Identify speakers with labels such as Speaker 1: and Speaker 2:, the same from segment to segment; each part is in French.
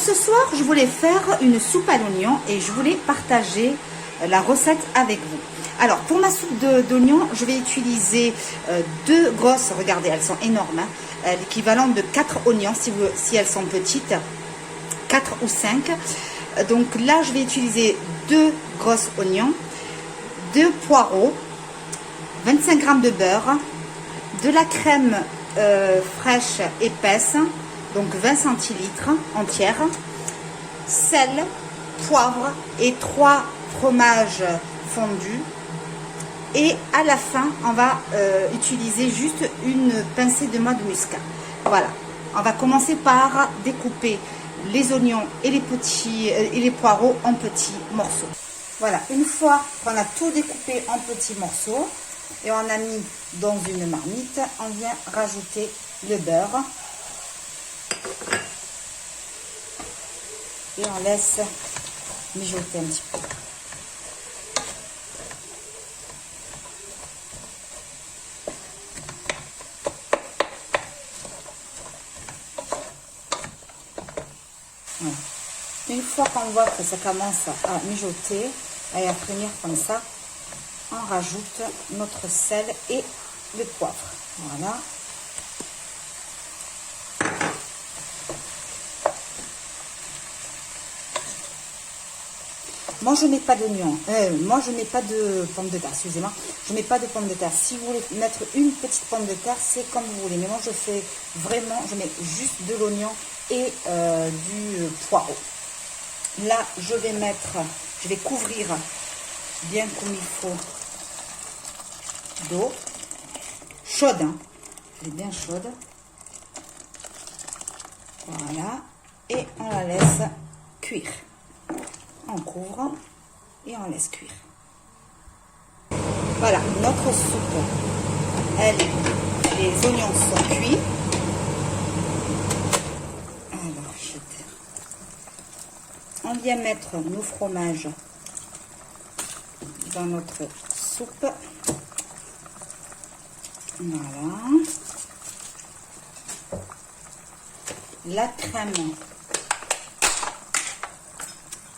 Speaker 1: ce soir, je voulais faire une soupe à l'oignon et je voulais partager la recette avec vous. Alors, pour ma soupe d'oignon, je vais utiliser deux grosses, regardez, elles sont énormes, hein, l'équivalent de 4 oignons si elles sont petites, 4 ou 5. Donc là, je vais utiliser 2 grosses oignons, 2 poireaux, 25 g de beurre, de la crème fraîche épaisse, donc 20 centilitres entière, sel, poivre et 3 fromages fondus. Et à la fin, on va utiliser juste une pincée de noix de muscat. Voilà, on va commencer par découper les oignons et les poireaux en petits morceaux. Voilà, une fois qu'on a tout découpé en petits morceaux et on a mis dans une marmite, on vient rajouter le beurre et on laisse mijoter un petit peu. Voilà. Une fois qu'on voit que ça commence à mijoter et à finir comme ça, on rajoute notre sel et le poivre. Voilà. Moi je mets pas d'oignon, moi je mets pas de pommes de terre, excusez-moi, je mets pas de pommes de terre. Si vous voulez mettre une petite pomme de terre, c'est comme vous voulez, mais moi je fais vraiment, je mets juste de l'oignon et du poireau. Là je vais couvrir bien comme il faut d'eau chaude, hein. Elle est bien chaude, voilà, et on la laisse cuire. On couvre et on laisse cuire. Voilà, notre soupe, les oignons sont cuits. Alors, on vient mettre nos fromages dans notre soupe. Voilà. La crème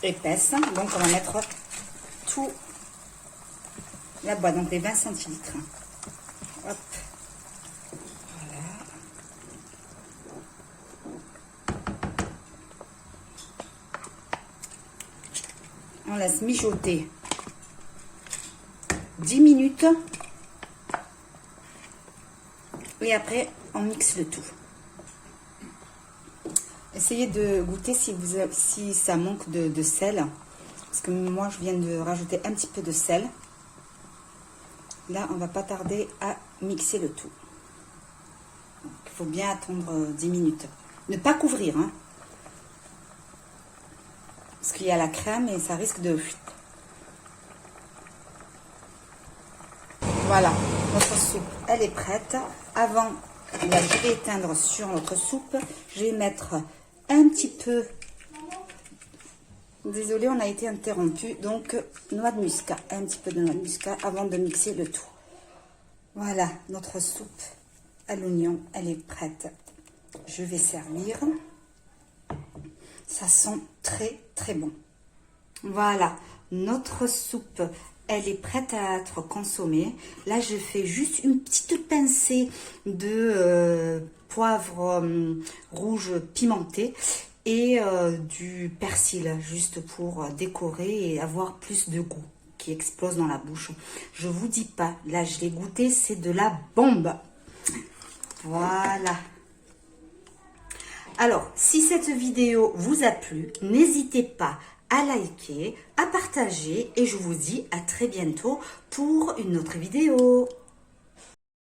Speaker 1: épaisse, donc on va mettre tout là-bas, donc les 20 centilitres. Hop. Voilà. On laisse mijoter 10 minutes et après on mixe le tout. Essayez de goûter si ça manque de sel, parce que moi je viens de rajouter un petit peu de sel. Là on va pas tarder à mixer le tout. Donc, il faut bien attendre 10 minutes. Ne pas couvrir, hein, parce qu'il y a la crème et ça risque de... Voilà, notre soupe elle est prête. Avant, là, je vais éteindre sur notre soupe, je vais mettre un petit peu, désolé, on a été interrompu, donc noix de muscat, un petit peu de noix de muscat avant de mixer le tout. Voilà, notre soupe à l'oignon, elle est prête. Je vais servir. Ça sent très très bon. Voilà, notre soupe, elle est prête à être consommée. Là, je fais juste une petite pincée de poivre rouge pimenté et du persil, juste pour décorer et avoir plus de goût qui explose dans la bouche. Je vous dis pas, là, je l'ai goûté, c'est de la bombe. Voilà. Alors, si cette vidéo vous a plu, n'hésitez pas à liker, à partager et je vous dis à très bientôt pour une autre vidéo.